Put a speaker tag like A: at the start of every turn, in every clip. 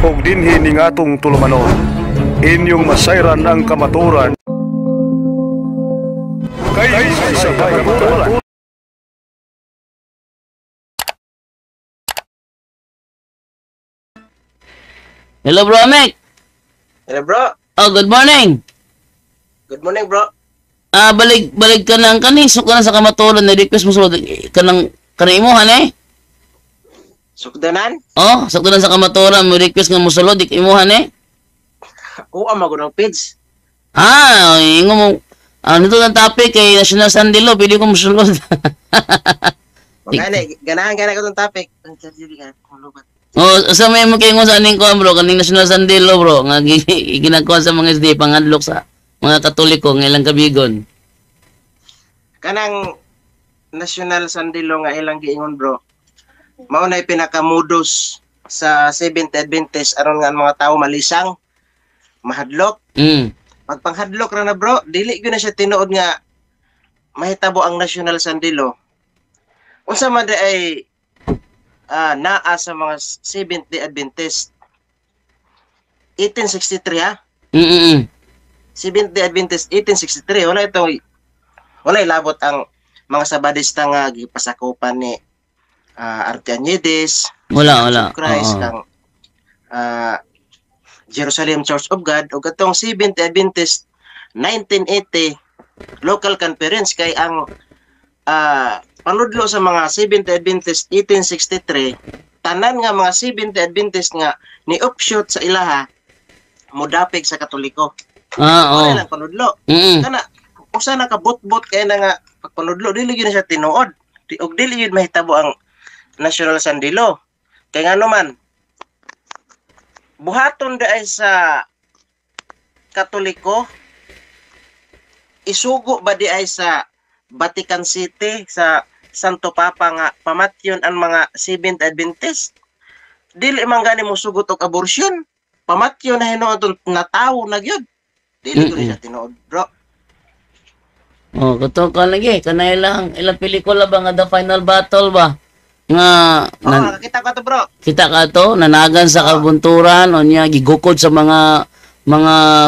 A: ug dinhi ning atong tulumanon. Inyong masayran ang kamaturan kay sa kamaturan.
B: Hello, bro, Amek.
C: Hello, bro.
B: Oh, good morning.
C: Good morning, bro.
B: Balik ka ng kanisok ka na sa kamaturan na request mo sulod kanang imuhan eh.
C: Sukdanan?
B: Oh, sakto na sa kamaturan mo request nga mo sulod imuhan eh.
C: Oo, magunang page.
B: Ingo mo nito ang topic kay National Sunday Law, pili ko mo sulod.
C: Ganahan ko itong topic.
B: Oh, sa may mo kayo sa aning ko, bro, kaning National Sunday Law, bro, nga ginagawa sa mga SD pangadlok sa mga Katoliko ng ilang kabigon.
C: Kanang National Sunday Law nga ilang giingon, bro. Mao na pinakamudos sa Seventh Adventist aron nga ang mga tao malisang, mahadlok. Pagpanghadlok ra na, bro, dili gyud na siya tinuod nga mahitabo ang National Sunday Law. Unsa man ay naa sa mga Seventh-day Adventist. 1863 ha? Seventh-day Adventist 1863. Wala ilabot ang mga Sabadista nga gipasakupan ni Arcañedes,
B: Wala.
C: Christ, kang Jerusalem Church of God, o katong Seventh-day Adventist 1980 local conference kay ang panudlo sa mga Seventh-day Adventist 1863, tanan nga mga Seventh-day Adventist nga ni offshoot sa ilaha mudapig sa Katoliko. Wala lang panudlo. Kana usa na kabot-bot kay na nga pagpanudlo dili gyud na siya tinuod. Og dili gyud mahitabo ang National Sunday Law. Kay ngano man buhaton daay sa Katoliko, isugo ba di ay sa Vatican City sa Santo Papa nga pamatyon ang mga Seventh Adventist? Dili man gani mo sugot og abortion. Pamatyon na hinuon na tawo na gyud. Dili ko siya tinuod, bro.
B: Oh, kato ka lagi kanay lang ilang pelikula ba nga The Final Battle ba? Nga
C: Nakita ko to, bro.
B: kita ka to nanagan sa kabunturan o niya gigukod sa mga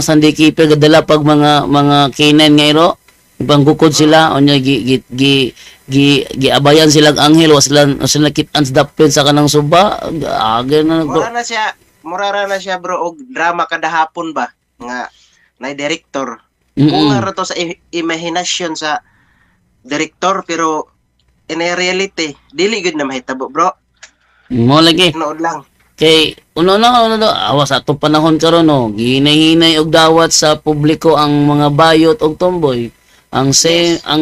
B: Sunday keeper gadala pag mga Canaan nga iro. Ipanggukod sila o niya giabayan silang anghel o sila kitan sa dapin sa kanang suba.
C: Murara na siya, bro, og drama kada hapon ba nga na director. Kung ra to sa imagination sa director pero in reality dili gud na mahitabo, bro.
B: Mo lagi.
C: Nood lang.
B: Kay uno awas atong panahon karon no, ginahinay og dawat sa publiko ang mga bayot og tomboy. Ang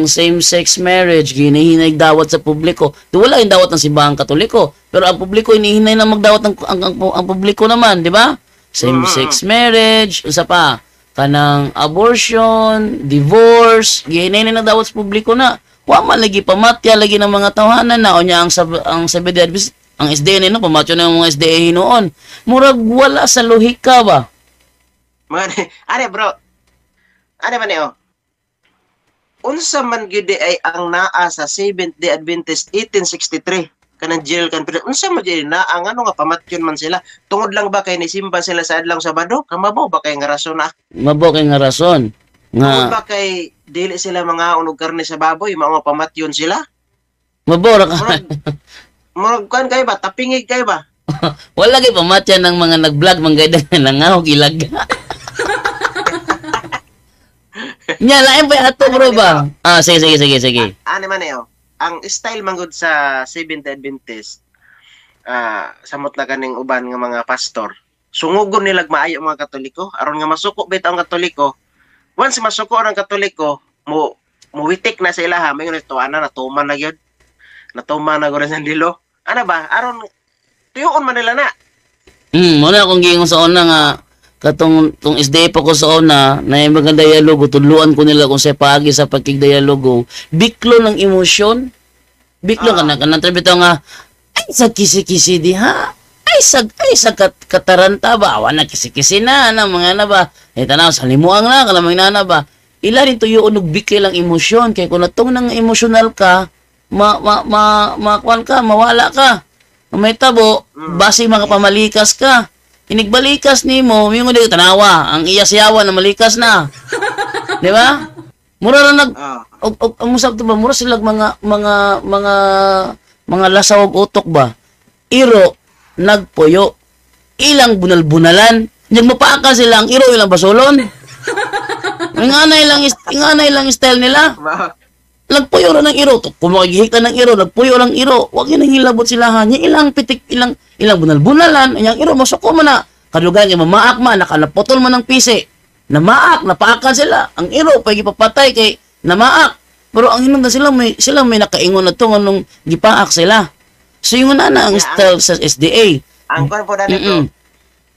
B: same-sex marriage ginahinay dawat sa publiko. Wala yung dawat ng simbahang Katoliko, pero ang publiko inihinay na magdawat ang publiko naman, di ba? Same-sex marriage, usa pa kanang abortion, divorce, ginahinay na dawat sa publiko na. Wa man lagi pamatya lagi ng mga tawhanan na o niya ang Seventh-day Adventist, ang SDA no, pamatyo na yung mga SDA hinoon. Murag wala sa lohika ba?
C: Are, bro. Are man niyo? Unsa man gyud ay ang naa sa Seventh-day Adventist 1863 kanang jail conference. Unsa man gyud na ang ano nga pamatyon man sila? Tungod lang ba kay nisimba sila sa adlang Sabado? Kamabaw ba kay nga rason na?
B: Mabaw kay nga rason.
C: Tungod ba kay dili sila mga unog karne sa baboy, mga pamatyon sila?
B: Mabaw ra ka.
C: Murag kan kay ba? Tapingig kay ba?
B: Wala kay pamatyan ng mga nag-vlog manggayda nga nangahog ilaga. Nya lain pa ato, bro ba? Sige.
C: Ano man eh, ang style manggod sa Seventh Adventist, samot na kaning uban nga mga pastor, sungugon nilag maayo mga Katoliko, aron nga masuko bit ang Katoliko. Once masuko ang Katoliko, muwitik na sa ilaha, may ito, natuman na gyud. Natuman na gud sa dilo. Ano ba? Aron tuyon man nila na.
B: Muna akong gingon sa una nga katong SDA pa ko sa una na yung mga dialogo, tudluan ko nila kung sa paagi sa pagkigdialogo, biklo ng emosyon, biklo ka na, kanang tribito nga, ay sa kisi-kisi di ha, ay sa kataranta ba, awa na kisi-kisi na mga na ba, tanaw, sa limuang na, kalamang na ba, ila rin tuyo unog biklo lang emosyon, kaya kung natong nang emosyonal ka, mawala ka, may tabo, basi mga pamalikas ka. inigbalikas nimo, mo di tanawa, ang iya siyawa na malikas na. Di ba? Mura ra nag og musab to ba mura sila mga lasaw og utok ba. Iro nagpuyo. Ilang bunal-bunalan. Yung mapaka sila ang iro ilang basolon. Inganay lang style nila. Nagpuyo ra ng iro. Kung makikita ng iro, nagpuyo ng iro. Huwag yun ang hilabot sila ha. Yung ilang pitik, ilang bunal-bunalan. Yung iro, masuko man na. Kalugan yung mamaak man, nakalapotol man ng pisi. Namaak, napaakan sila. Ang iro, pag ipapatay kay namaak. Pero ang hinundan sila may nakaingon na ito nung gipaak sila. So yung na ang style sa SDA.
C: Ang kwan po dali ko,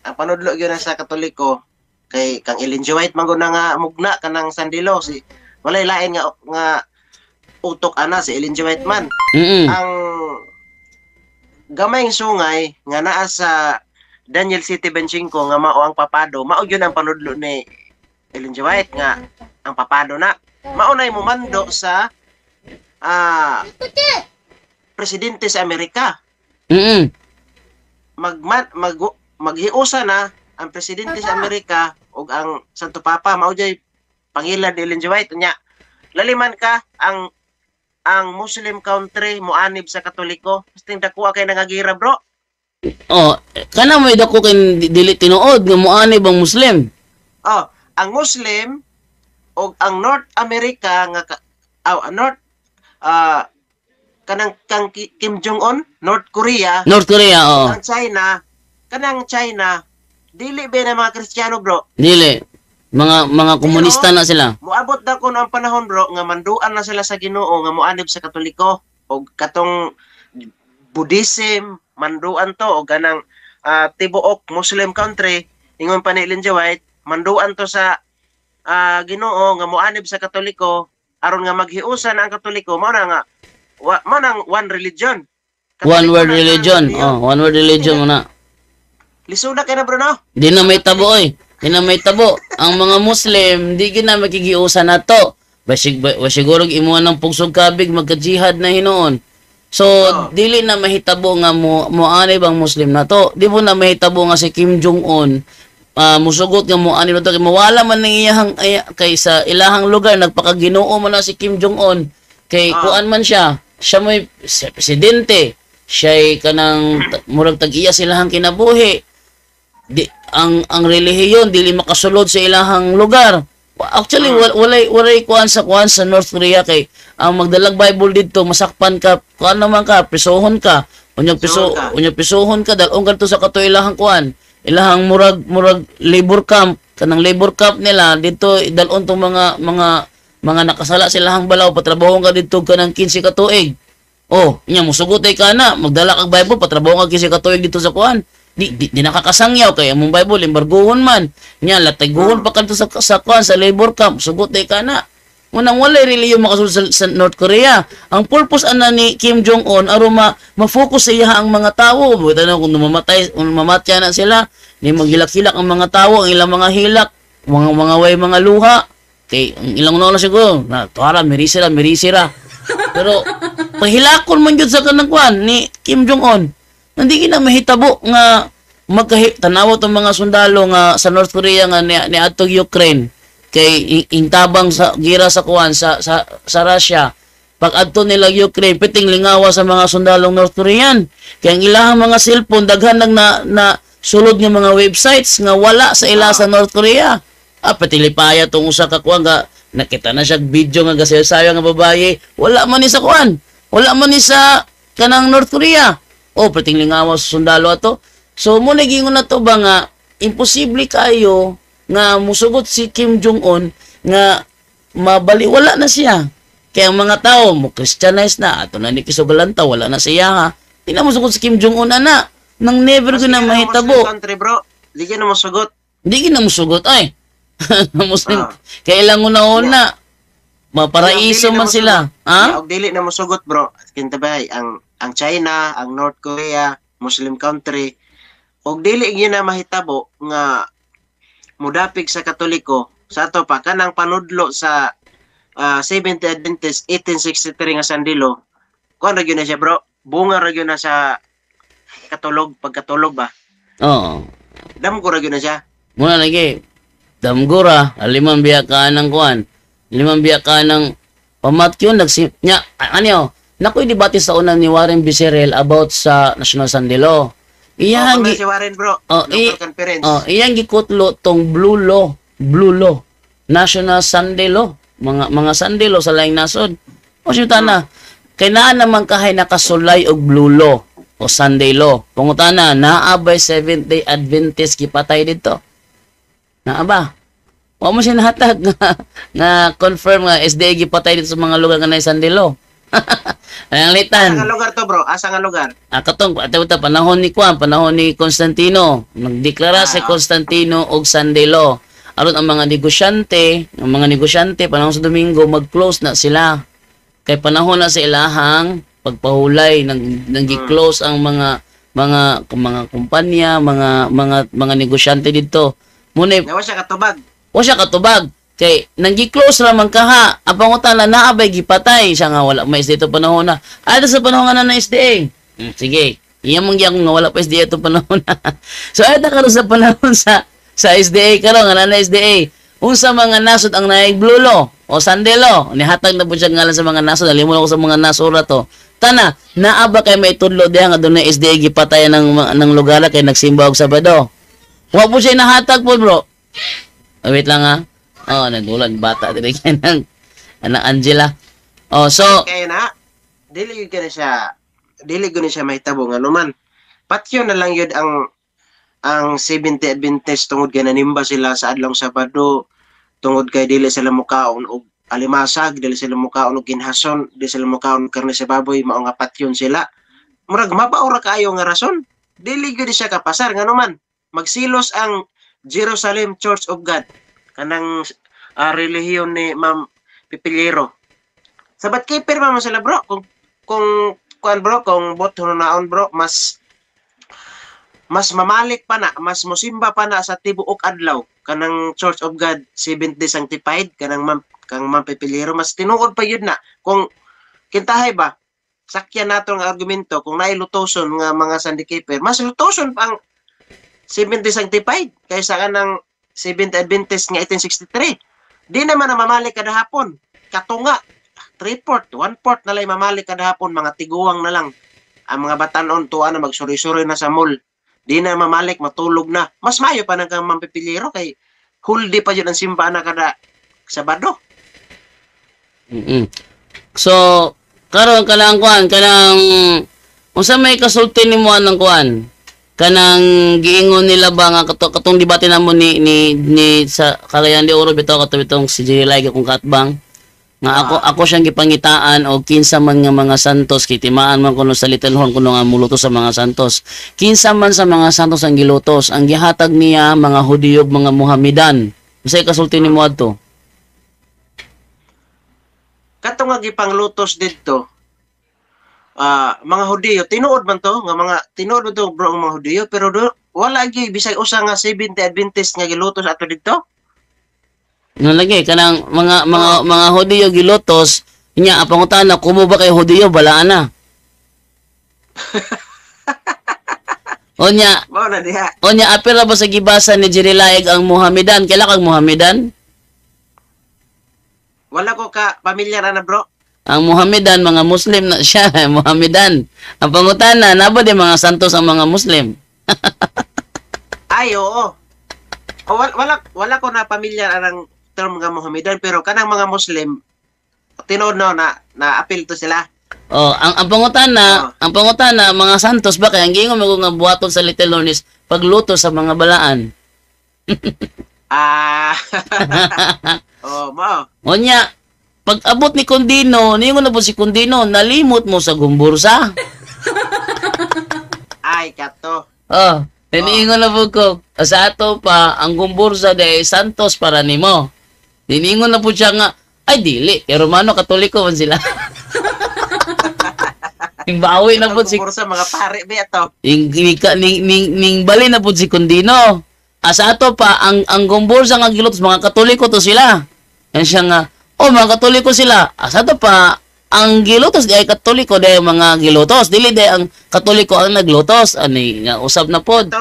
C: ang panudlo yun sa Katoliko, kay kang Ellen G. White, mangguna nga mugna ka ng Sandilo. Walay lain nga utok ana si Ellen G. White man. Ang gamayng sungay nga naa sa Daniel City 25 nga mao ang papado, mao yun ang panudlo ni Ellen G. White nga ang papado na maunay mo mando sa presidente sa Amerika. Maghiusa na ang presidente sa Amerika ug ang Santo Papa mao jay pangilan ni Ellen G. White nya. Laliman ka ang Muslim country moanib sa Katoliko. Masting dakuha kay nangagira, bro.
B: Oh, kana mo dako kay dili tinuod nga moanib ang Muslim.
C: Oh, ang Muslim o ang North America nga kanang Kim Jong-un, North Korea,
B: oh.
C: ang China, dili ba na mga Kristiyano, bro?
B: Dili. Mga komunista na sila.
C: Moabot na ko ang panahon, bro, nga manduan na sila sa Ginoo nga moanib sa Katoliko o katong Buddhism, manduan to o ganang tibuok Muslim country, ingon pa ni Ellen G. White, manduan to sa Ginoo nga moanib sa Katoliko aron nga maghiusa na ang Katoliko mao na one religion.
B: One world religion. One world religion muna.
C: Lisod na kay na, bro, no?
B: Di na may tabo may tabo. Ang mga Muslim di gina makikiusa na to. Siguro imuan ng pugsog kabig magka-jihad na hinoon. So dili na mahitabo nga moanib ang Muslim na to. Di po na mahitabo nga si Kim Jong-un musugot nga moanib na to kay mawala man ning iyang kay sa ilahang lugar nagpakaginoo man na si Kim Jong-un kay kuan man siya may presidente. Siya kanang murag tag-iya silahang kinabuhi. Ang relihiyon dili makasulod sa ilahang lugar. Actually walay kuan sa North Korea kay ang magdalag Bible didto masakpan ka kuan naman ka prisohon ka unyag pisohon ka dalong kadto sa kato ilahang kuan ilahang murag labor camp kanang labor camp nila dito dalon tong mga nakasala silahang balaw patrabahon ka didto kanang 15 ka tuig. Inya musugot ay kana magdala kag Bible patrabahon ka 15 ka tuig dito sa kuan. Di nakakasangyaw kay among Bible embargohon man nya latiguhon pa kadto sa kuan sa labor camp sugot day kana unang walay reliyon makasulod sa North Korea. Ang purpose ana ni Kim Jong-un aron ma-focus sa iya ang mga tawo tanong kung mamatya na sila ni maghilak-hilak ang mga tawo ang ilang mga hilak mga way mga luha kay ang ilang na siguro na tuara mirisira pero pahilakon man jud sa kanang kuan ni Kim Jong-un. Hindi na mahitabo nga tanaw tong mga sundalo nga sa North Korea nga ni atog Ukraine kay intabang sa gira sa kuan sa Russia. Pag adto nila Ukraine piting lingawa sa mga sundalong North Korean. Kay ang ilahang mga cellphone daghan na sulod nga mga websites nga wala sa ila sa North Korea. Patilipaya tong usa ka kuan nga nakita na siya video nga gasayo nga babaye. Wala man ni sa kuan. Wala man ni sa kanang North Korea. Pating lingawa sa sundalo ato. So mo nagingon na to ba nga imposible kayo nga musugot si Kim Jong-un nga mabaliwala na siya. Kaya ang mga tao mo Christianize na ato na ni kisugalanta wala na siya ha. Di na musugot si Kim Jong-un ana nang never ko na mahitabo.
C: Country, bro. Di na musugot.
B: Di na musugot ay. Muslim. Kailan una maparaiso man sila. Ha?
C: Dili na musugot, bro. Kintabay ang China, ang North Korea, Muslim country, og dili gyud na mahitabo nga mudapig sa Katoliko sa ato pa kanang panudlo sa Seventh Adventist 1863 nga sandilo. Kuan ra gyud na siya, bro. Bunga ra gyud na sa pagkatulog ba? Damgura gyud na siya.
B: Muna lagi. Damgura, limang biya ka ng kuan. Limang biya ka ng pamatyon nya ano nakoy debate sa una ni Warren Becerril about sa National Sunday Law. Iyang
C: Si Warren bro.
B: Oh,
C: Local conference.
B: iyang gikutlo tong blue law, National Sunday Law, mga Sunday Law sa laing nasod. O siya na, kay naa naman kahay nakasulay og blue law o Sunday Law. Pangutana, naabay Seventh-day Adventist gipatay dito. Naaba. Wa mo siya nahatag nga confirm nga SDA gipatay dito sa mga lugar nga na Sunday Law. Ang litan.
C: Asa nga lugar to bro? Asa nga lugar?
B: Katong panahon ni Constantino, nagdeklara si Constantino og Sunday Law. Aron ang mga negosyante panahon sa Domingo mag-close na sila. Kay panahon na sa ilahang pagpahulay nag-close ang mga kumpanya, mga negosyante dito. Muna
C: Nga wa siya katubag.
B: o siya katubag. Kay nang-close naman kaha, ang pangutana naabay gipatay siya nga wala may SDA ito panahon na. Ada sa panahon nga na SDA. Sige, iya mong gyud nga wala pa SDA ito panahon na. So ada karon sa panahon sa SDA karon nga na SDA. Unsa mga nasod ang naig blue law o Sunday Law, nihatag na po siya ngalan sa mga nasod. Alimon ako sa mga nasura to. Tana, naaba kay may tudlo diha nga doon na SDA gipatay ng lugar kay nagsimba og Sabado. Wa po siya nahatag po bro. Wait lang ha. Oh, nagulan bata din kay nang anak Angela. Oh, so
C: Kaya na, dili gyud na siya mahitabo nga naman. Patyo na lang yun ang 70 Adventist tungod kay nanimba sila sa adlong Sabado, tungod kay dili sila mukaon og alimasag, dili sila mukaon og ginhason, dili sila mukaon og karne sa baboy, mao nga patyon sila. Murag mabaora kaayo nga rason. Dili gyud siya kapasar nga naman. Magsilos ang Jerusalem Church of God kanang relihiyon ni Ma'am Pipiliero. Sabat keeper man sila bro. Kung kuan bro, kung boto naon bro, mas mamalik pa na, mas mosimba pa na sa tibuok adlaw kanang Church of God Seventh Day Sanctified kanang Ma'am Pipiliero, mas tinuod pa yun na. Kung kintahay ba, sakyan nato nga argumento kung nailutoson nga mga Sunday keeper, mas lutoson pa ang Seventh Day Sanctified kaysa kanang Seventh Adventist nga 1863. Di naman na mamalik kada hapon. Katunga, 3/4, 1/4 na lang mamalik kada hapon, mga tiguang na lang. Ang mga batanon tuwa na magsuri-suri na sa mall. Di na mamalik, matulog na. Mas mayo pa nang kang Mampipilero kay huldi pa yun ang simbahan na kada Sabado.
B: So karon kanang kuan kanang unsa may kasulti nimo anang kuan? Kanang giingon nila ba nga katong debate namo ni sa Cagayan de Oro bitaw katong si Jerry Lage kung katbang nga ako siyang gipangitaan og kinsa man nga mga santos kitimaan man kuno sa Little Horn kuno nga mulutos sa mga santos. Kinsa man sa mga santos ang gilutos, ang gihatag niya mga Hudiyo ug mga Mohammedan. Unsay kasulti nimo adto?
C: Katong nga gipanglutos didto, mga Hudiyo, tinuod man to, nga mga tinuod man to bro ang mga Hudiyo, pero wala gyud bisag usa nga 70 Adventist nga gilutos ato didto.
B: Nalagay kanang mga Hudiyo gilutos nya apangutana kumo ba kay Hudiyo balaan na. Onya
C: Mao na diha.
B: apira ba sa gibasa ni Jerry Laig ang Mohammedan? Kaila kag Mohammedan?
C: Wala ko ka pamilyar na bro.
B: Ang Mohammedan mga Muslim na siya, Mohammedan. Ang pangutana nabo di mga santos ang mga Muslim.
C: Ay oo. Wala ko na pamilyar ang term nga Mohammedan, pero kanang mga Muslim tinuod no na appeal to sila.
B: Oh, ang pangutana mga santos ba kay ang giingon mo nga buhaton sa Little Horn is pagluto sa mga balaan.
C: Mao.
B: Onya, pag abot ni Condino, ningon na po si Condino, nalimot mo sa gumbursa.
C: Ay kato.
B: Niingon na po ko, sa ato pa, ang gumbursa de santos para nimo. Niingon na po siya nga, ay dili, kay Romano Katoliko man sila. Ning bawi na po si
C: Sa mga pare ba to.
B: ning bali na po si Condino. Sa ato pa ang gumbursa nga gilutos mga Katoliko to sila. Yan siya nga, mga Katoliko sila. Sa ato pa ang gilutos di ay Katoliko di ay mga gilutos. Dili di ang Katoliko ang naglutos. Ani nga usab na pod.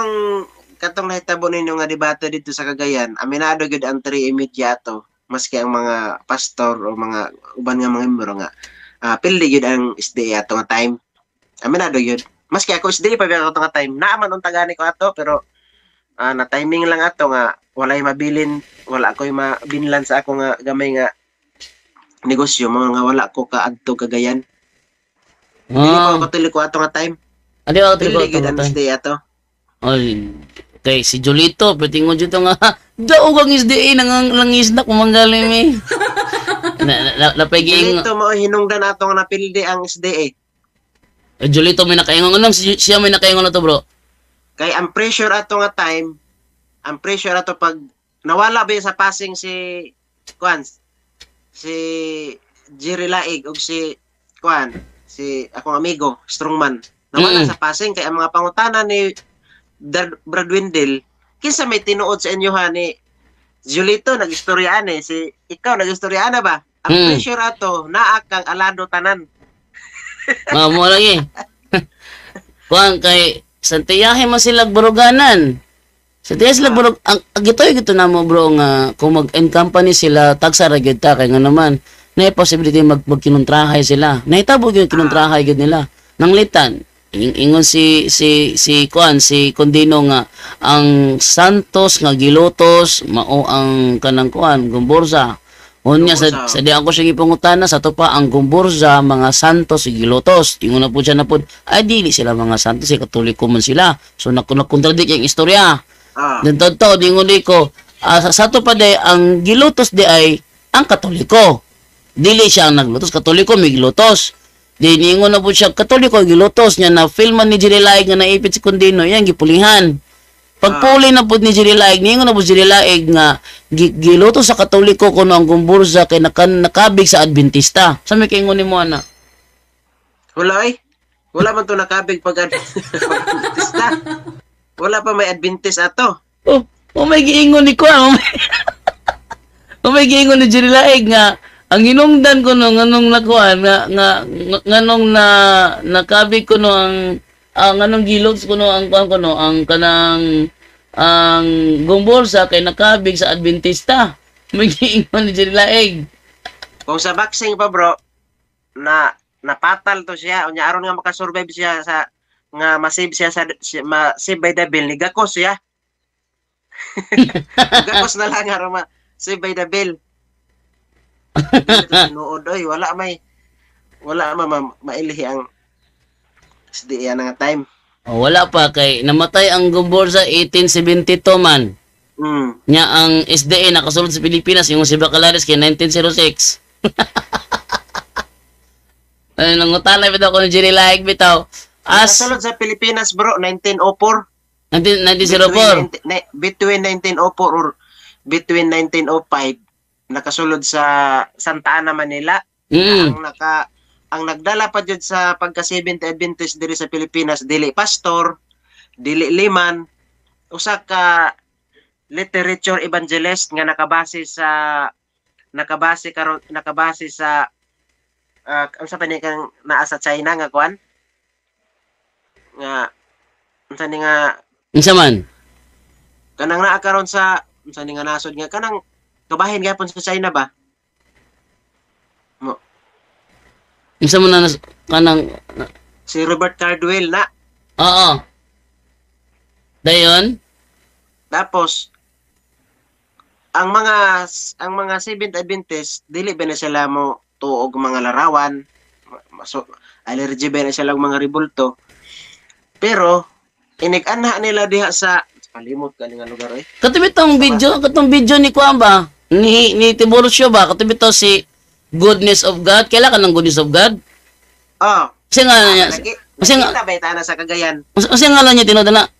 C: katong nahitabo ninyo nga debate dito sa Cagayan, aminado gyud ang tri immediato maski ang mga pastor o mga uban nga mga membro nga pildi gyud ang SDA ato nga time. Aminado gyud. Maski ako SDA pa ato nga time. Naaman unta gani ko ato pero na timing lang ato nga walay mabilin, wala ko'y mabinlan sa ako nga gamay nga negosyo mo nga wala ko kaadto Cagayan. Dili ko katuloy ko ato nga time.
B: Adi ako
C: Pildi gyud ang SDA ato.
B: Oy, kay si Jolito, patingon dito nga, daog ang SDA langis na kumanggaling mi. Napaging
C: Dito mo hinungdan ato nga napildi ang SDA.
B: Jolito may nakaingon lang siya may nakaingon na to, bro.
C: Kay ang pressure ato nga time, ang pressure ato pag nawala ba sa passing si Kwan, si Jerry Laig ug si Kwan, si akong amigo, Strongman. Nawala sa passing kay ang mga pangutana ni Brad Windel, kinsa may tinuod sa inyo ha ni Julito nag-istoryaan si ikaw nag-istoryaan ba? Ang pressure ato naa kang alado tanan.
B: Mo lagi. Kuan kay Santiyahe man sila buruganan. Santiyahe sila burug ang gito na mo bro nga kung mag-end company sila tagsa ra gyud ta kay nga naman na possibility magkinontrahay sila. Nahitabo gyud kinontrahay gyud nila. Nanglitan ingon si Kuan si Condino nga ang Santos nga gilotos mao ang kanang Kuan Gumborza. Unya sa di ako siya gipangutana sa to pa ang Gumborza mga Santos gilotos. Ingon na po siya na po ay dili sila mga Santos Katoliko man sila. So nakontradict yung istorya. Dito to ingon ko sa to pa day ang gilotos di ay ang Katoliko. Dili siya ang naglutos Katoliko may gilotos. Di niingon na po siya, Katoliko, gilutos niya na filman ni Jerry Laig nga naipit si Condino, yan, gipulihan. Pagpuli na po ni Jerry Laig, niingon na po Jerry Laig nga, gilutos sa Katoliko kuno ang Gumborza kay nakabig sa Adventista. Sa may kaingon ni mo, ana?
C: Wala Wala man to nakabig pag Adventista. Wala pa may Adventist ato.
B: May giingon ni Kuan. May giingon ni Jerry Laig nga, ang hinungdan ko no nganong nakuan nganong nakabig ko no ang nganong gilots ko no ang kuan ko no ang kanang ang Gumborza kay nakabig sa Adventista. May giingon ni Jerry Laig.
C: Kung sa boxing pa bro napatal to siya unya aron nga makasurvive siya sa nga masave siya sa masave by the bell ni gakos siya. Gakos na lang aron save by the bell. Nood oy wala mailihi ang SDA nga time.
B: Wala pa kay namatay ang Gumborza 1872 man. Nya ang SDA nakasulod sa Pilipinas yung si Bacalares kay 1906. Ay nangutalay bitaw ko ni Jerry Laig bitaw.
C: Nakasulod sa Pilipinas bro 1904.
B: 1904.
C: Between 1904 or between 1905 nakasulod sa Santa Ana, Manila. Ang nagdala pa jud sa pagka Seventh Adventist diri sa Pilipinas dili pastor, dili liman, usa ka literature evangelist nga nakabase sa unsa pa ni kang naa sa China nga kuan nga unsa ni nga
B: unsa man
C: kanang naa karon sa unsa ni nga nasod nga kanang kabahin gyapon sa China ba? Mo.
B: Isa mo na kanang
C: si Robert Cardwell na.
B: Oo. Dayon. Tapos
C: ang mga Seventh Adventist dili ba na sila mo tuog mga larawan. So allergy ba na sila mga rebulto. Pero inig-anha nila diha sa kalimot ka nga lugar eh.
B: Katong video ni Kuan ba? Ni Tiburcio ba? Katong bitaw si Goodness of God. Kailan ka ng Goodness of God? Kasi nga niya. Kasi nga
C: nakita na sa Cagayan.
B: Kasi nga lang niya tinodala.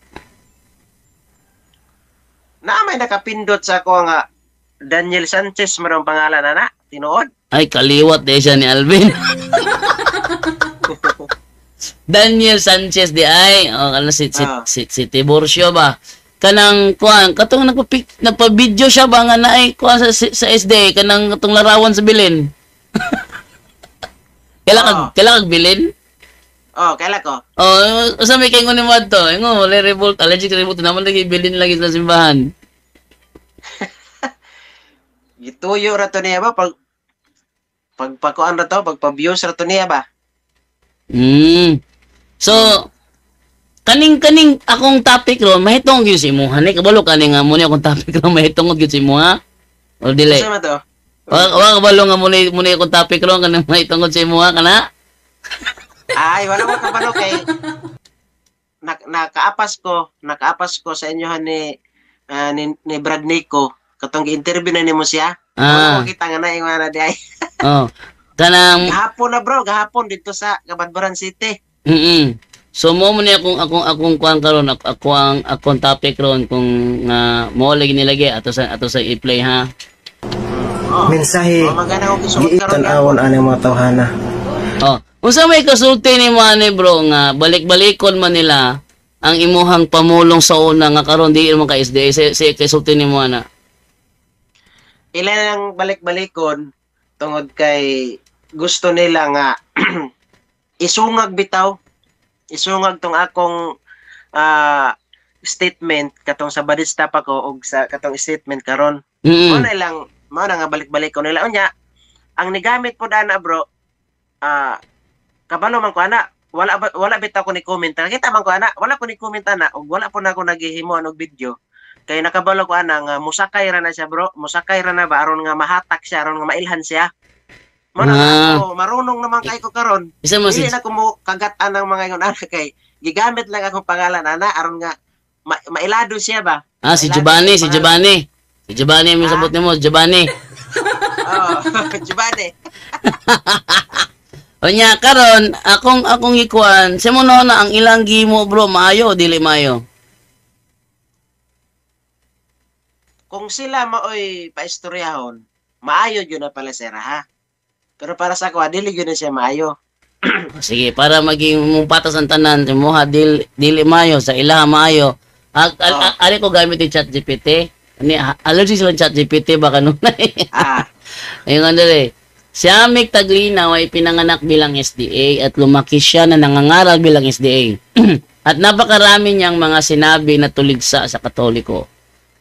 C: Na may nakapindot sa ako nga Daniel Sanchez marong pangalan na tinuod.
B: Ay kaliwat de siya ni Alvin. Daniel Sanchez di ay si Tiburcio ba? Kanang kuan katong nagpa-video siya ba nga naay kuan sa SD kanang katong larawan sa bilin. Kailangan bilin?
C: Oh, kaila ko.
B: Oh, usa may kay ni mo to. Ingo, wala revolt, allergic revolt naman lagi bilin lagi sa simbahan.
C: Gituyo ra to niya ba pagpakuan ra to, pagpa-views ra to niya ba?
B: So, kaning akong topic ron, mahitong gyud si mo. Hani kabalo kaning nga mo ni akong topic ron, mahitong gyud si mo ha. O dili.
C: Sa to?
B: Wa kabalo nga mo ni akong topic ron kanang mahitong gyud si mo ha kana.
C: Ay, wala mo kabalo kay nakaapas ko sa inyo ni Brad Nico katong gi-interview na nimo siya. Wala mo kita nga na ingon na di ay.
B: Oh. Kanang
C: Gahapon na bro, gahapon dito sa Kabadbaran City.
B: So mo ni akong kuan karon akong topic ron kung mo lagi nilagay ato sa i-play ha.
D: Mensahe
C: Magana ko gusto
D: giitan awon ani mga tawhana.
B: Oh, unsa may kasulti ni mo ani bro nga balik-balikon man nila ang imuhang pamulong sa una nga karon di mo ka SDA si kasulti ni mo ana.
C: Ilan ang balik-balikon tungod kay gusto nila nga isungag isungag tong akong statement katong sa badista pa ko og sa katong statement karon. Mao na nga balik-balik ko nila unya. Ang nigamit po dana bro, kabalo man ko ana, wala bitaw ko ni comment. Kita man ko ana, wala ko ni comment ana ug wala po na ako naghihimo og video. Kay nakabalo ko ana nga musakay ra na siya bro, musakay ra na ba aron nga mahatak siya, aron nga mailhan siya. Ako, marunong naman kay ko karon. Dili na ko mo kagat-an ang mga ingon ana kay gigamit lang akong pangalan ana aron nga mailado siya ba.
B: Si Giovanni, si Giovanni. Si Giovanni mo sabot nimo, Giovanni.
C: Oh, Giovanni.
B: Onya karon akong ikuan, simo na ang ilang gimo bro, maayo dili maayo.
C: Kung sila maoy paistoryahon, maayo gyud na pala sir ha. Pero para sa ako, dili gyud na siya maayo.
B: Sige, para maging mupatas ang tanan, mo ha dili maayo sa ilaha maayo. Ari ko gamit ni ChatGPT. Ani allergy sa ChatGPT baka nun. Ayun dali. Si Amik Taglinaw ay pinanganak bilang SDA at lumaki siya na nangangaral bilang SDA. At napakarami niyang mga sinabi na tuligsa sa Katoliko.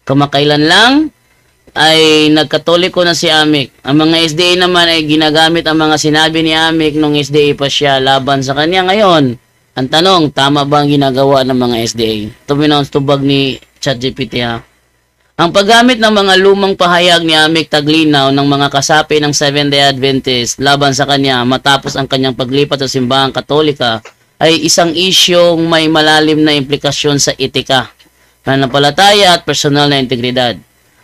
B: Kamakailan lang ay nagkatoliko na si Amik. Ang mga SDA naman ay ginagamit ang mga sinabi ni Amik nung SDA pa siya laban sa kanya ngayon. Ang tanong, tama ba ang ginagawa ng mga SDA? Ito tubag ni ChatGPT ha. Ang paggamit ng mga lumang pahayag ni Amik Taglinaw ng mga kasapi ng Seventh-day Adventist laban sa kanya matapos ang kanyang paglipat sa simbahang Katolika ay isang isyong may malalim na implikasyon sa etika, pananampalataya at personal na integridad.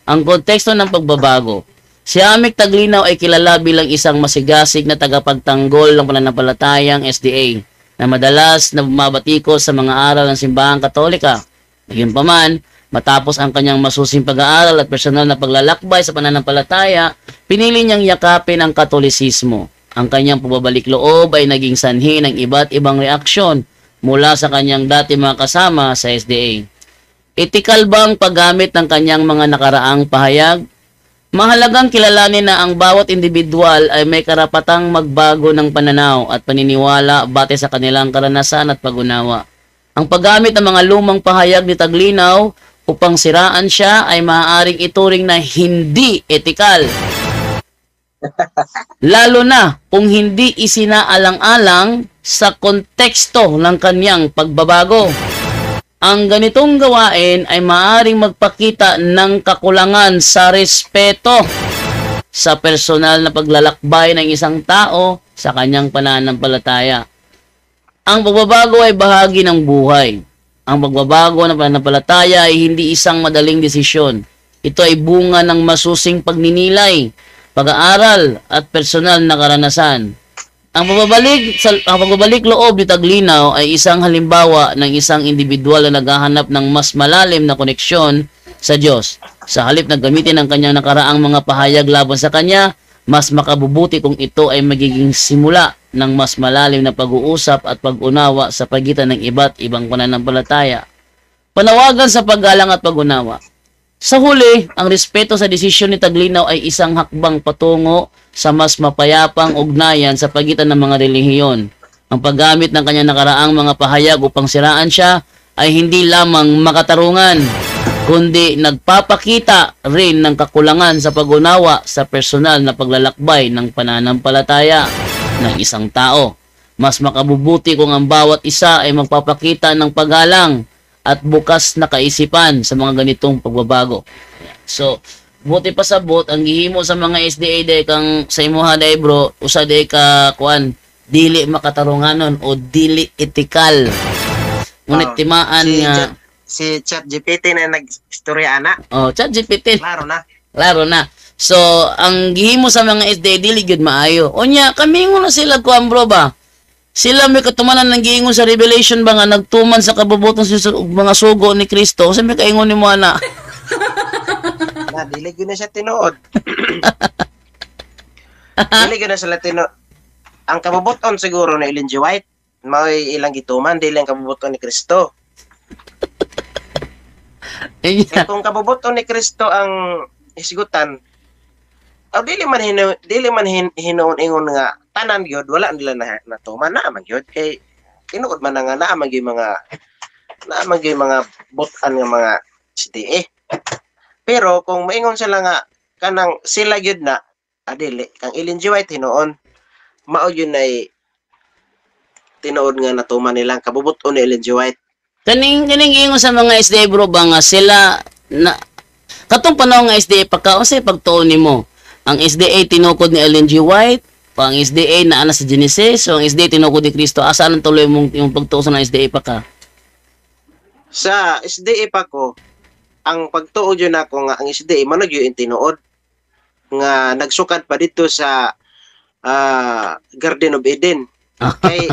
B: Ang konteksto ng pagbabago. Si Amik Taglinaw ay kilala bilang isang masigasig na tagapagtanggol ng pananampalatayang SDA na madalas na bumabatikos sa mga aral ng simbahang Katolika. Gayunpaman, matapos ang kanyang masusing pag-aaral at personal na paglalakbay sa pananampalataya, pinili niyang yakapin ang Katolisismo. Ang kanyang pagbabalik loob ay naging sanhi ng iba't ibang reaksyon mula sa kanyang dati mga kasama sa SDA. Etikal ba ang paggamit ng kanyang mga nakaraang pahayag? Mahalagang kilalanin na ang bawat individual ay may karapatang magbago ng pananaw at paniniwala batay sa kanilang karanasan at pag-unawa. Ang paggamit ng mga lumang pahayag ni Taglinaw upang siraan siya ay maaaring ituring na hindi etikal. Lalo na kung hindi isinaalang-alang sa konteksto ng kanyang pagbabago. Ang ganitong gawain ay maaaring magpakita ng kakulangan sa respeto sa personal na paglalakbay ng isang tao sa kanyang pananampalataya. Ang pagbabago ay bahagi ng buhay. Ang pagbabago ng pananampalataya ay hindi isang madaling desisyon. Ito ay bunga ng masusing pagninilay, pag-aaral at personal na karanasan. Ang pagbabalik loob ni Taglinaw ay isang halimbawa ng isang individual na naghahanap ng mas malalim na koneksyon sa Diyos. Sa halip na gamitin ang kanyang nakaraang mga pahayag laban sa kanya, mas makabubuti kung ito ay magiging simula ng mas malalim na pag-uusap at pag-unawa sa pagitan ng iba't ibang pananampalataya. Panawagan sa paggalang at pag-unawa. Sa huli, ang respeto sa desisyon ni Taglinaw ay isang hakbang patungo sa mas mapayapang ugnayan sa pagitan ng mga relihiyon. Ang paggamit ng kanyang nakaraang mga pahayag upang siraan siya ay hindi lamang makatarungan, kundi nagpapakita rin ng kakulangan sa pag-unawa sa personal na paglalakbay ng pananampalataya ng isang tao. Mas makabubuti kung ang bawat isa ay magpapakita ng paggalang at bukas na kaisipan sa mga ganitong pagbabago. So, buti pa sabot ang gihimo sa mga SDA day kang sa imuha day bro, usa day ka kuan dili makatarunganon o dili etikal. Ngunit timaan nga
C: si ChatGPT na nag-istorya ana.
B: oh, ChatGPT.
C: Klaro na.
B: Klaro na. So, ang gihimo sa mga SDA dili gyud maayo. Unya, kami na sila kuan bro ba? Sila may katumanan ng giingon sa Revelation ba nga nagtuman sa kabubuton sa mga sugo ni Kristo. Sa may kaingon ni mo ana.
C: Na dili gyud na siya tinuod. Dili gyud na sila tinuod. Ang kabubuton siguro ni Ellen G. White, may ilang gituman dili ang kabubuton ni Kristo. Kaya kung kabubuton ni Kristo ang hisgutan, dili man hinuon-ingon nga tanan gyud wala nila natuman na man gyud kay tinuod man nga naa man gyud mga butan nga mga SDA. Pero kung maingon sila nga kanang sila gyud na dili kang Ellen G. White hinuon mao yun ay tinuod nga natuman nilang kabubuton ni Ellen G. White.
B: Kaning ingon sa mga SDA bro ba nga sila na katong panahon nga SDA pa ka unsay pagtuon nimo? Ang SDA tinukod ni Ellen G. White, ang SDA na ana sa Genesis, so ang SDA tinukod ni Kristo. Asa nang tuloy mong yung pagtuo sa SDA pa ka?
C: Sa SDA pa ko, ang pagtuo yun ako nga ang SDA manog yung tinuod nga nagsukad pa dito sa Garden of Eden. Kay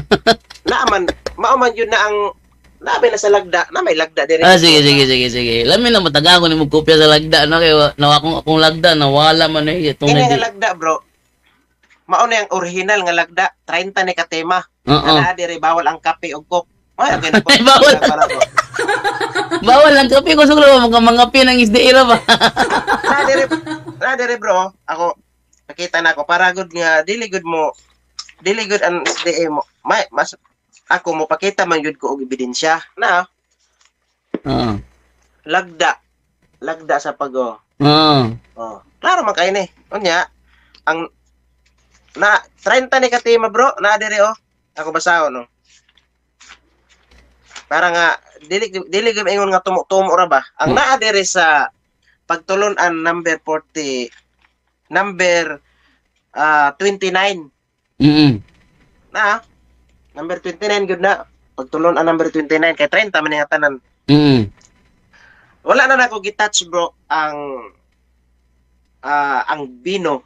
C: naaman mauman yun na ang nabi na sa lagda, na may lagda din.
B: Sige. Lamin na mataga ko ni mo kopya sa lagda no kay nawa akong lagda nawala man eh itong
C: nga lagda bro. Mao na yung original nga lagda, 30 ni ka tema. Na dire bawal ang kape ug coke. Ay okay na ko.
B: Bawal ang kape ko suglo mga pin ng SDA ra ba.
C: Na dire bro, ako nakita na ako para good nga dili good ang SDA mo. Mas ako mo pakita man yun ko og ebidensya na lagda sa pago. Klaro man kay ni. Unya ang na 30 ni katima bro na dire ako basahon no. Para nga dili gyud ingon nga tumo ra ba. Ang naa dire sa pagtulon-an number 29. Na number 29 good na. Pagtulon ang number 29 kay 30 man nga tanan. Wala na nako gitouch bro ang bino.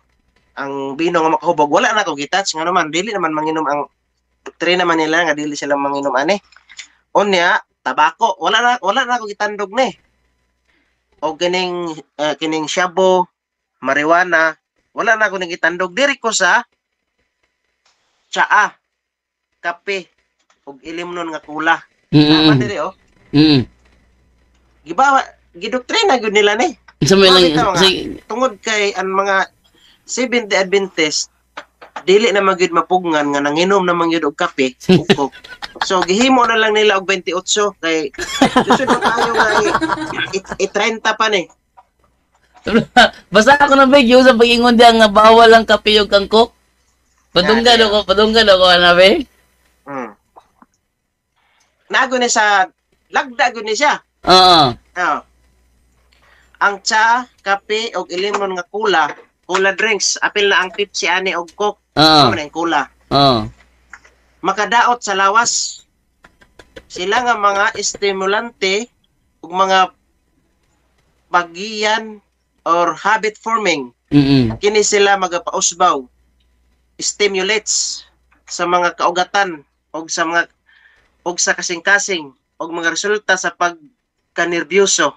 C: Ang bino nga makahubog wala na ko gitouch nga naman dili naman manginom ang doktrina naman nila nga dili sila manginom ani. Unya tabako wala na ko gitandog ni. O kining shabu, marijuana, wala na ko ning gitandog diri ko sa tsaa, kape, ug ilimnon nga kula. Tama diri Gibawa, gidoktrina gyud nila ni. Tungod kay ang mga Seventh-day Adventist dili na magyud mapugngan nga nanginom na magyud og kape, ug so gihimo na lang nila og 28 kay susunod tayo nga 30 pa ni.
B: Basta ako na video sa pag-ingon diyan nga bawal ang kape ug kangkok. Padunggan ako ana be. Nago ni sa lagda gud ni siya. Ang tsa, kape ug ilimnon nga cola drinks, apil na ang Pepsi ani og Coke. Ano na yung cola. Makadaot sa lawas. Sila nga mga stimulante ug mga bagiyan or habit forming. Kini sila magapausbaw. Stimulates sa mga kaugatan ug sa kasing-kasing ug mga resulta sa pagkanerbyoso,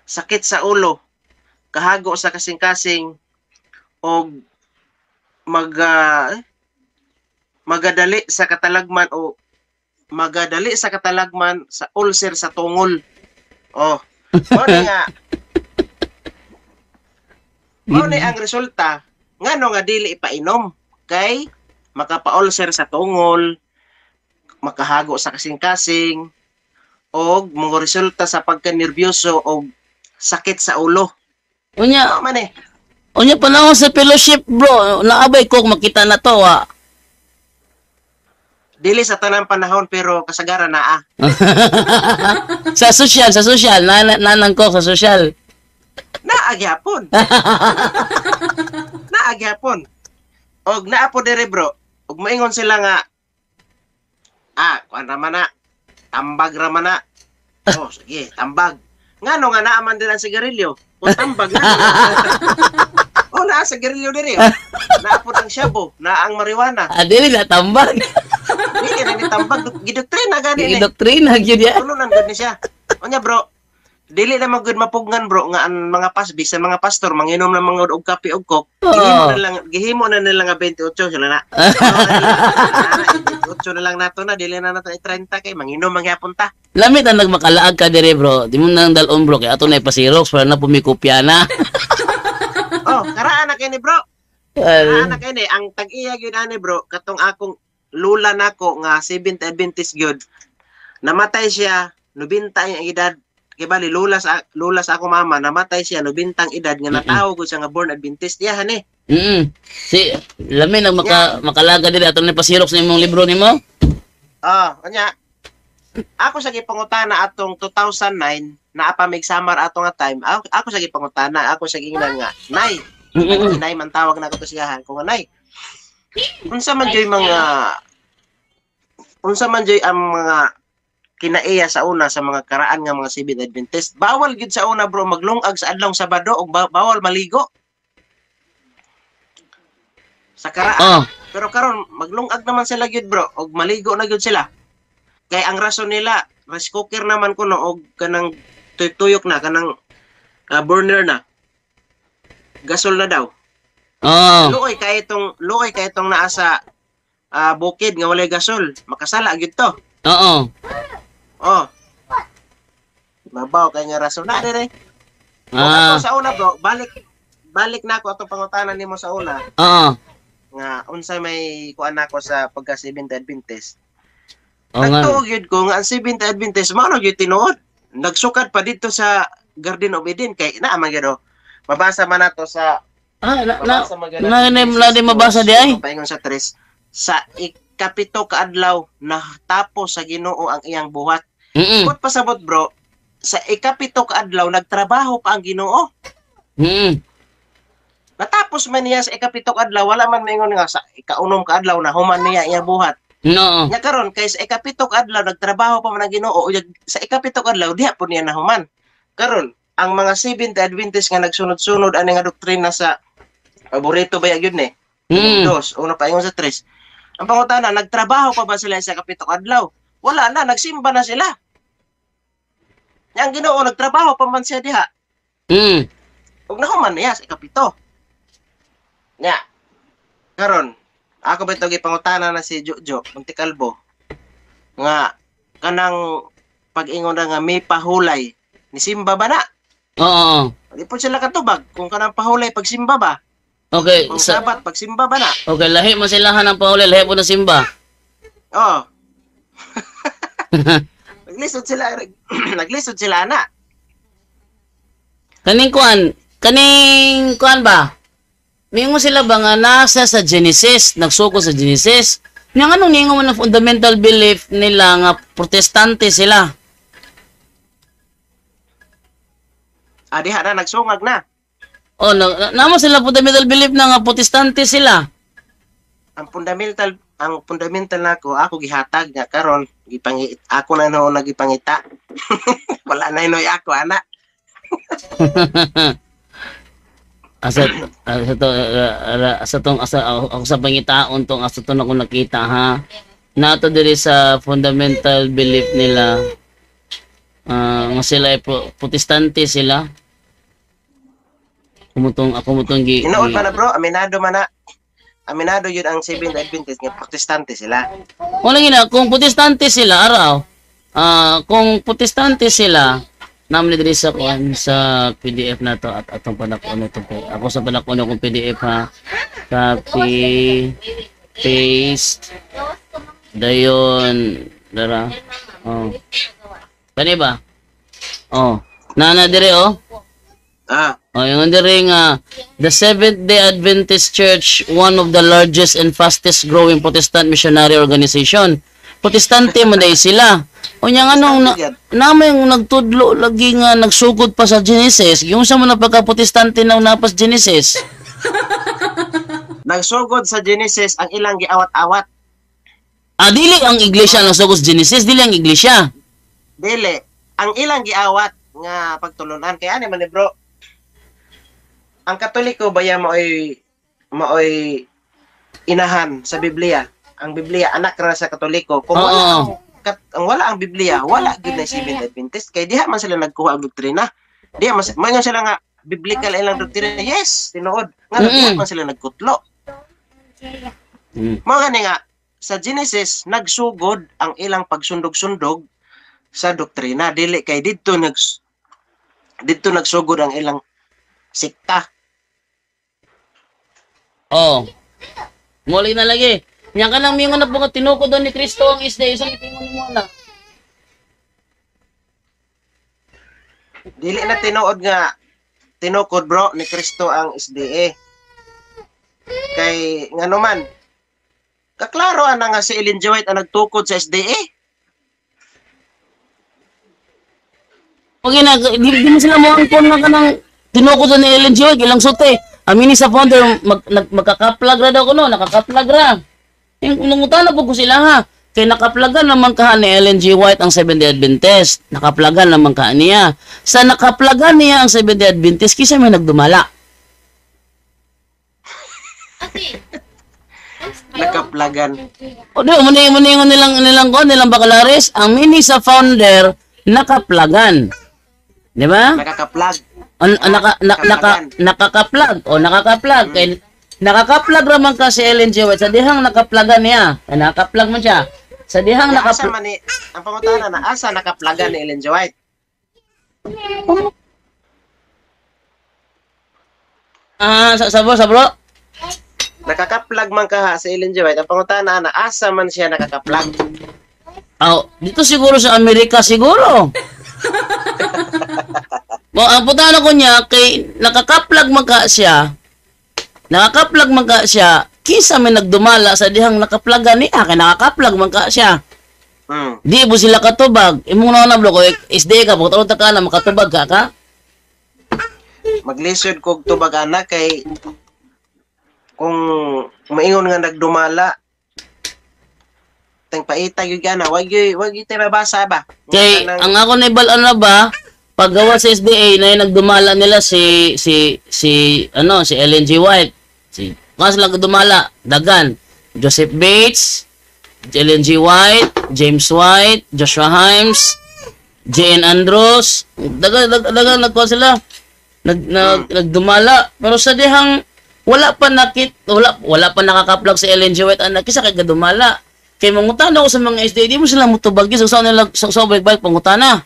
B: sakit sa ulo, kahago sa kasing-kasing o magadali sa katalagman o magadali sa katalagman sa ulcer sa tungol. Mao ni ang resulta ngano nga dili ipainom kay makapaulcer sa tungol,
C: makahago sa kasing-kasing o mga resulta sa pagka-nervyoso o sakit sa ulo.
B: Unya,
C: Man eh.
B: unya panahon sa fellowship, bro. Naabay ko makita na to,
C: Dili sa tanang panahon pero kasagaran na
B: sa social, nanang ko sa social.
C: Naagyapon. Naagyapon. Og naapo dire bro. Og moingon sila nga kuan ra man na. Tambag ra man na. Oh, sige, tambag. Ngano nga naaman din ang sigarilyo? Kung tambag na. Oh, naa sigarilyo dire. Naapo ang shabu, naa ang marijuana.
B: Dili na tambag.
C: Di kini ni tambag gidoktrina gani ni.
B: Doktrina gyud ya.
C: Tulunan gud ni siya. Onya bro, dili na magud mapugnan bro nga ang mga pasbis sa mga pastor manginom ng mga og kape og kok. Gihimo na nila nga 28 sila na. 28 na lang nato na dili na nato 30 kay manginom mangyapon ta.
B: Lamit ang nagmakalaag ka dire, bro. Di mo nang dalon, bro. Kaya ato na ipasirox para na pumikopya na.
C: Oh, karaan na kini bro. Karaan na kini ang tag-iya gyud ani bro katong akong lula nako nga 70 Adventist gyud. Namatay siya 90 ang edad. Kay bali lula sa ako mama namatay siya 90 ang edad nga natawag ko siya nga born Adventist diha ni.
B: Si lamin ang makalaga dire ato na ipasirox na imong libro nimo.
C: Anya. Ako sa gipangutana atong 2009 naa pa samar ato nga time. Ako sa gipangutana, ako sa gingnan nga, nay. Nay man tawag na ko to sigahan ko nga nay. Unsa man joy ang mga kinaiya sa una sa mga karaan nga mga Seventh Adventist. Bawal gid sa una bro maglungag sa adlong Sabado ug bawal maligo. Sa karaan. Pero karon maglungag naman sila gid bro ug maligo na gid sila. Kay ang rason nila, rice cooker naman kuno og kanang tuyok na kanang burner na. Gasol na daw. Luoy kay itong naa sa bukid nga walay gasol. Makasala gid to. Mabaw kay nga rason na dire. Sa una bro, balik na ako atong pangutanan nimo sa una. Nga unsay may kuan nako sa pagka Seventh Adventist. Nagtuog yun ko nga ang Seventh Adventist mao gyud tinuod. Nagsukad pa dito sa Garden of Eden kay naamang gyud. Mabasa man nato sa
B: mabasa di ay.
C: Paingon sa 3 sa ikapito ka adlaw natapos sa Ginoo ang iyang buhat. Kung pasabot bro, sa ikapito ka adlaw nagtrabaho pa ang Ginoo. Natapos man niya sa ikapito ka adlaw wala man maingon nga sa ikaunom ka adlaw na human niya iyang buhat.
B: No.
C: Nya karon kay sa ikapito ka adlaw nagtrabaho pa man ang Ginoo sa ikapito ka adlaw diha po niya nahuman. Karon ang mga Seventh Adventist nga nagsunod-sunod ani nga doktrina sa paborito ba gyud ni? Dos, una pa ingon sa 3. Ang pangutana nagtrabaho pa ba sila sa ikapito ka adlaw? Wala na, nagsimba na sila. Nya ang Ginoo nagtrabaho pa man siya diha. Ug nahuman niya sa ikapito. Nya karon ako ba ito gipangutana na si Jojo, Montekalbo, nga kanang pag-ingon na nga may pahulay, ni Simba ba na? Di po sila katubag, kung kanang pahulay pag Simba ba?
B: Okay.
C: Kung sabat pag Simba ba na?
B: Okay, lahi mo silahan ng pahulay, lahi po na Simba.
C: Naglisod sila na.
B: Kaning kuan ba? Mingo sila ba nga nasa sa Genesis, nagsuko sa Genesis? Nga anong ningo man ang fundamental belief nila nga protestante sila?
C: Diha na, nagsungag na.
B: Namo sila fundamental belief na nga protestante sila.
C: Ang fundamental nako ako gihatag nga karon ako na no nagipangita. Wala na inoy ako ana. Asa pangitaon tong asa to na ko nakita ha. Nato diri sa fundamental belief nila nga sila ay protestante sila. Ako mutong Inood man na bro, aminado man na. Aminado yun ang Seventh Adventist nga protestante sila. Wala gina kung protestante sila araw. Kung protestante sila namli diri sa kuan sa PDF na to at atong panakon ito po. Ako sa panakon kong PDF ha. Copy, paste,
B: Dayon, dara. Oh. Kani ba? Oh. Nana dire oh. Oh, yung dire nga the Seventh-day Adventist Church, one of the largest and fastest growing Protestant missionary organization. Protestante man dai sila. Unya nga nung namay yung nagtudlo lagi nga nagsugod pa sa Genesis, yung sa mga pagka-Protestante na napas Genesis.
C: Nagsugod sa Genesis ang ilang giawat-awat.
B: Dili ang iglesia nagsugod sa Genesis, dili ang iglesia.
C: Dili ang ilang giawat nga pagtulunan kay ani man ni bro. Ang Katoliko baya maoy inahan sa Biblia. Ang Biblia anak ra sa Katoliko. Kung wala ang Biblia, wala gyud na Seventh Adventist kay diha man sila nagkuha og doktrina. Diha man sila nga biblical ilang doktrina. Yes, tinuod. Nga diha man sila nagkutlo. Mao gani nga sa Genesis nagsugod ang ilang pagsundog-sundog sa doktrina, dili kay didto nagsugod ang ilang sikta.
B: Oh. Muli na lagi. Nya ka nang mingon na po tinuko doon ni Kristo ang isda isang itingon mo na.
C: Dili na tinuod nga tinukod bro ni Kristo ang SDA. Kay ngano man kaklaro ana nga si Ellen G. White ang nagtukod sa SDA.
B: Okay na, di mo sila mo ang na ka ng tinukod doon ni Ellen G. White, ilang sute. Amini sa founder, magkakaplag ra daw ko no, nakakaplag ra. Yung nangutan na po ko sila ha. Kaya nakaplagan naman ka ni Ellen G. White ang Seventh-day Adventist. Nakaplagan naman ka niya. Sa nakaplagan niya ang Seventh-day Adventist, kisa may nagdumala.
C: Nakaplagan.
B: O di, muningon nilang bakalaris, ang mini sa founder, nakaplagan. Di ba?
C: Nakakaplag.
B: Nakakaplag. Kaya nakakaplag raman ka si Ellen G. White. Sa dihang nakaplagan niya. Nakakaplag man siya. Sa dihang
C: asa man ni ang pangutana na asa nakaplagan ni Ellen G. White.
B: Sa bro?
C: Nakakaplag man ka ha sa Ellen G. White. Ang pangutana na asa man siya nakakaplag.
B: Dito siguro sa Amerika siguro. Ang putana ko niya kay nakakaplag man ka siya. Kisa may nagdumala sa dihang nakaplagan niya kay nakakaplag man ka siya. Di mo sila katubag. Imong na bro ko SD ka putaro ta ka na makatubag ka.
C: Maglisod kog tubag ana kay kung maingon nga nagdumala tang paita gyud kana wag tirabasa ba.
B: Kay ang ako na ibalan na ba paggawa sa SDA na yung nagdumala nila si Ellen G. White. Kasi lang dumala, dagan. Joseph Bates, Ellen G. White, James White, Joshua Himes, J.N. Andrews. Dagan nagkuha sila. Nagdumala. Pero sa dihang wala pa nakakaplag si Ellen G. White anak kisa kay gadumala. Kay mangutana ko sa mga SDA, di mo sila mutubagi sa balik pangutana.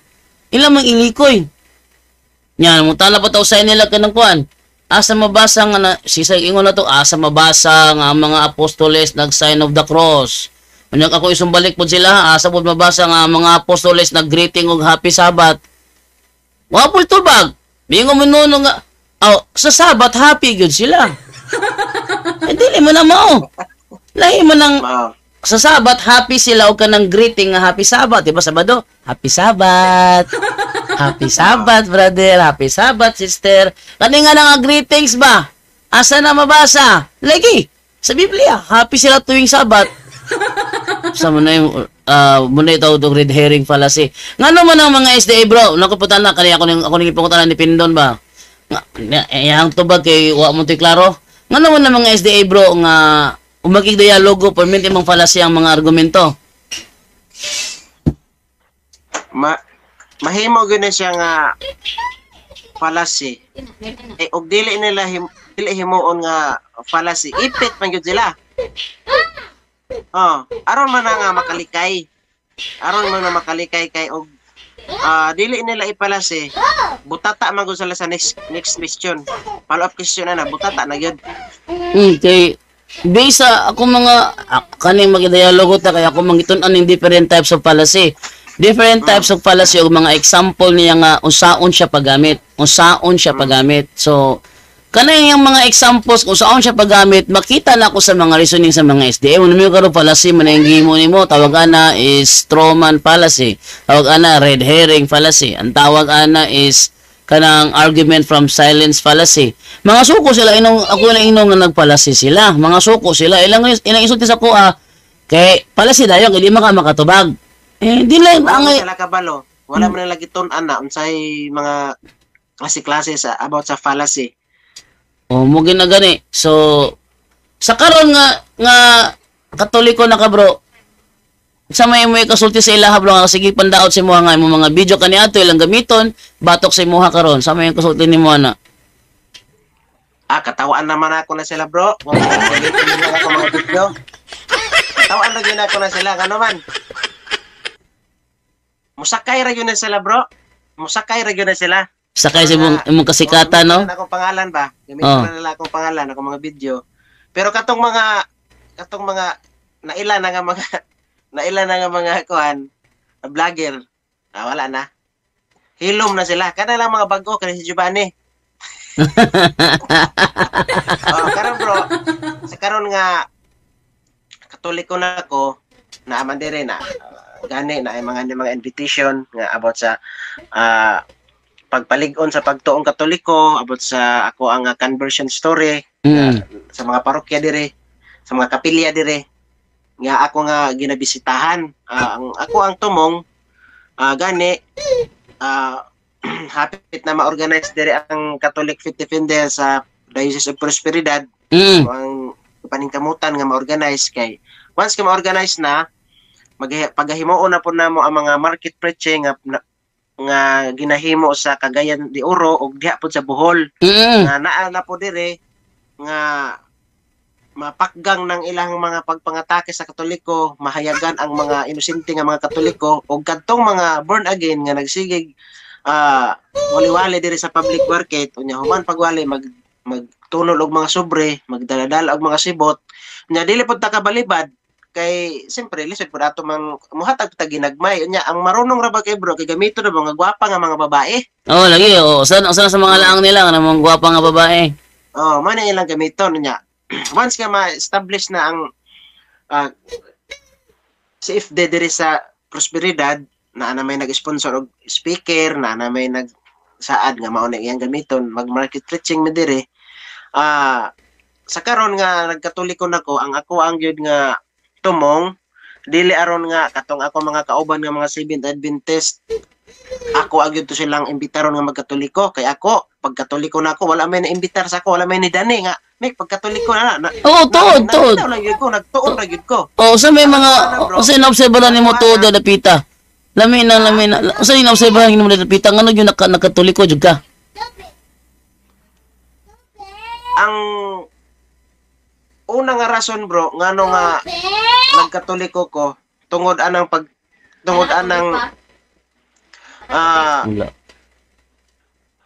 B: Ilang mang ilikoy. Yan, mutana pa usay nila kanang kuan. Asa mabasa nga sisay ingon na to, asa mabasa nga mga apostoles nag-sign of the cross. Unya ako isong balik pod sila, asa pod mabasa nga mga apostoles nag-greeting og happy Sabbath. Wa pud tubag. Bingo minuno nga sa Sabbath happy gyud sila. Dili man na mao. Lahi man ang sa Sabbath, happy sila o ka ng greeting nga happy Sabbath. Diba Sabado? Happy Sabbath. Happy Sabbath, brother. Happy Sabbath, sister. Kani nga nga greetings ba? Asa na mabasa? Lagi. Sa Biblia, happy sila tuwing Sabbath. Sa muna yung, muna ito itong red herring fallacy. Nga naman ang mga SDA, bro. Nakuputan na, kanina ako nang ipungutan ni Pindon ba? Yang tubag kay wa mo klaro. Nga naman ang mga SDA, bro, nga umagig dialogo permit imong fallacy ang mga argumento.
C: Mahimo gyud siya nga fallacy. Og dili himuon nga fallacy. Ipit man gyud sila. Aron man nga makalikay. Kay og dili nila ipalasi. Butata man gyud sila sa next question. Follow up question na butata na gyud.
B: Kay based sa ako mga kaning magdialogo ta kaya ako mangitun-an ning different types of fallacy. Different types of fallacy o mga example niya nga unsaon siya paggamit. Unsaon siya paggamit. So kanay yung mga examples kung saan siya paggamit, makita na ako sa mga reasoning sa mga SDA. Ano mo karon fallacy man ang gimo nimo, tawag ana is straw man fallacy. Tawag ana red herring fallacy. Ang tawag ana is kanang argument from silence fallacy. Mga suko sila inong ako na inong nga nagfallacy sila. Mga suko sila ilang isulti sa kuha kay fallacy dayon hindi makatubag. Di lang ang
C: sila kabalo. Wala man lagi tun-an na unsay mga klase-klase sa about sa fallacy.
B: mo ginagani. So sa karon nga Katoliko na ka bro. Sa may kasulti sa ilaha bro nga sige pandaot sa imuha nga imong mga video kaniadto ilang gamiton batok sa imuha karon. Sa may kasulti nimo ana.
C: Katawaan naman ako na sila bro. Ako mga video. Katawaan na yun ako na sila. Ano man? Musakay ra yun na sila bro. Musakay ra yun na sila.
B: Sakay sa imong kasikatan no.
C: Akong pangalan ba? Gamitin na nila akong pangalan, akong mga video. Pero katong mga naila na nga mga kuan, vlogger. Wala na. Hilom na sila. Kana lang mga bago kani si Giovanni. Karon bro, sa karon nga Katoliko na ako, naaman dire na gani na mga invitation nga about sa pagpalig-on sa pagtuong Katoliko, about sa ako ang conversion story sa mga parokya dire, sa mga kapilya dire nga ako nga ginabisitahan. Ako ang tumong gani hapit na ma-organize dire ang Catholic Faith Defender sa Diocese of Prosperidad. Ang paningkamutan nga ma-organize kay once ka ma-organize na paghimuon na po namo ang mga market preaching nga ginahimo sa Cagayan de Oro ug diha pod sa Bohol. Nga naa na po dire nga mapakgang ng ilang mga pagpangatake sa Katoliko, mahayagan ang mga inosente nga mga Katoliko ug kadtong mga born again nga nagsigig wali-wali dire sa public market unya human pagwali magtunol og mga sobre, magdaladala og mga sibot nya dili pod ta kabalibad kay siyempre lisod pud ato man muhatag ta ginagmay unya ang marunong ra ba kay bro kay gamito na mga gwapa nga mga babae.
B: Lagi sana sa mga laang nila nga mga gwapa nga babae.
C: Man ang ilang gamiton unya. Once ka ma-establish na ang CFD dire sa Prosperidad na may nag-sponsor og speaker na may nagsaad nga mao na iyang gamiton mag-market preaching mi dire. Sa karon nga nagkatoliko nako ang ako ang gyud nga tumong dili aron nga katong ako mga kauban nga mga Seventh Adventist ako agad to silang imbitaron nga magkatoliko kay ako pagkatoliko na ako wala may naimbitar sa ako wala may ni Dani nga may pagkatoliko na tuod lang gyud ko nagtuon ra gyud ko
B: sa may mga sa inobserbahan nimo tuod dapita lamin na sa inobserbahan nimo dapita ngano gyud nakatoliko jud ka
C: ang una nga rason bro ngano nga nagkatoliko ko tungod anang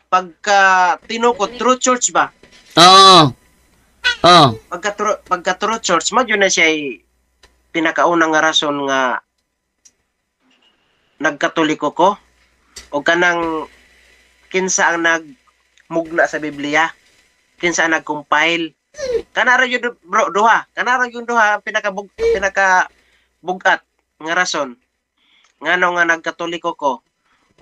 C: pagka tinukod true church ba? Pagka true church mo yun na siya pinakaunang nga rason nga nagkatoliko ko o kanang kinsa ang nagmugna sa Biblia kinsa ang nagcompile kanara yun bro duha pinaka bugat nga rason ngano nga nagkatoliko ko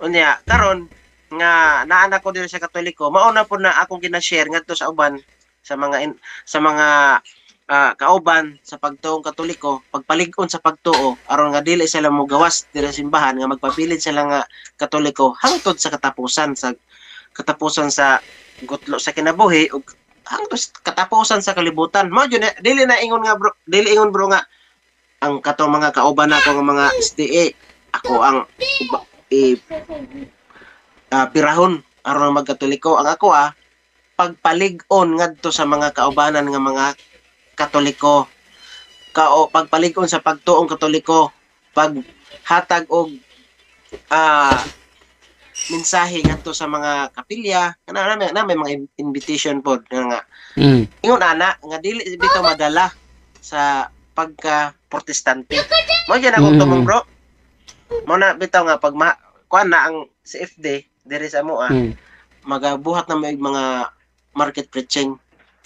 C: unya karon nga naanak ko diri sa Katoliko mauna po na akong gina-share ngadto sa uban sa mga kauban sa pagtuong Katoliko pagpalig-on sa pagtuo aron nga dili sila mo gawas diri sa simbahan nga magpabilid sila nga Katoliko hangtod sa katapusan sa gutlo sa kinabuhi ug hangtod katapusan sa kalibutan mo dili ingon bro nga ang katong mga kauban nako nga mga SDA ako ang pirahon aron magkatoliko ang ako pagpalig-on ngadto sa mga kaubanan nga mga Katoliko pagpalig-on sa pagtuong Katoliko paghatag og mensahe ngadto sa mga kapilya na may mga invitation pod nga ingon ana nga dili bitaw madala sa pagka protestante mo gyud akong tumong bro mo na bitaw nga pag kuan na ang CFD diri sa moa magabuhat na may mga market preaching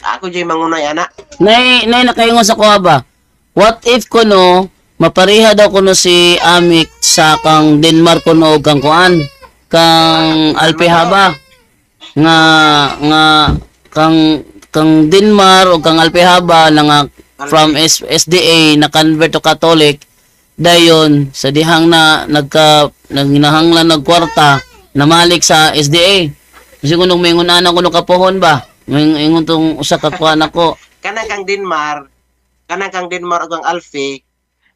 C: ako jay mangunay ana
B: nay nakaingon sa kuha ba, what if kuno mapareha daw kuno si Amik sa kang Denmark kuno ug kang kuan kang Alpehaba nga kang Denmark o kang Alpehaba na nga from SDA na convert to Catholic dayon sa dihang na naghinahanglan nagkwarta namalik sa SDA kasi kunong mingon ana kuno kapohon ba ingon tong usa ka kuan ako
C: kanang kang Denmark ug ang Alfe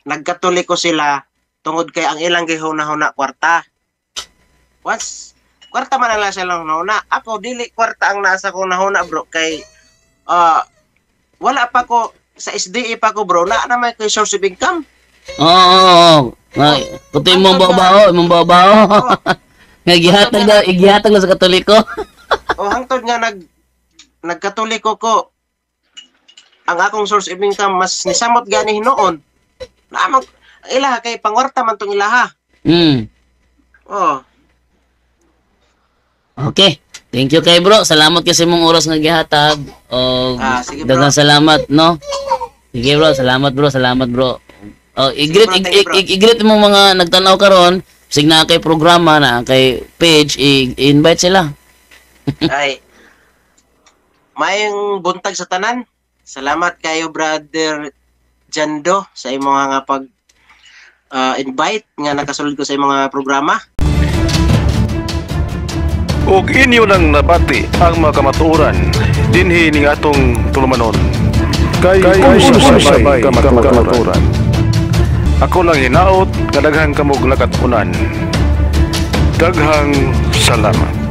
C: nagkatoliko sila tungod kay ang ilang gihuna-huna kwarta. Once kwarta man lang sila nahuna. Ako dili kwarta ang nasa ko nahuna bro kay wala pa ko sa SDA pa ko bro na may ko source of income.
B: Oo. Puti mong babaw. Igihatag na sa Katoliko.
C: O hangtod nga nagkatoliko ko ang akong source of income mas nisamot gani noon. Na ilaha kay pangwarta man tong ilaha. Oh.
B: Okay. Thank you kay bro. Salamat kasi mong oras nga gihatag.
C: Sige,
B: daghang salamat, no? Sige bro, salamat bro. I-greet mo mga nagtanaw karon, sig na kay programa na kay page i-invite sila.
C: Ay. Mayong buntag sa tanan. Salamat kayo brother Jando sa imong nga pag invite nga nakasulod ko sa imong mga programa.
A: Ug inyo nang nabati ang mga kamatuoran dinhi ning atong tulumanon. Kay sabay kamatuoran. Ako lang hinaot nga daghang kamog nakatunan. Daghang salamat.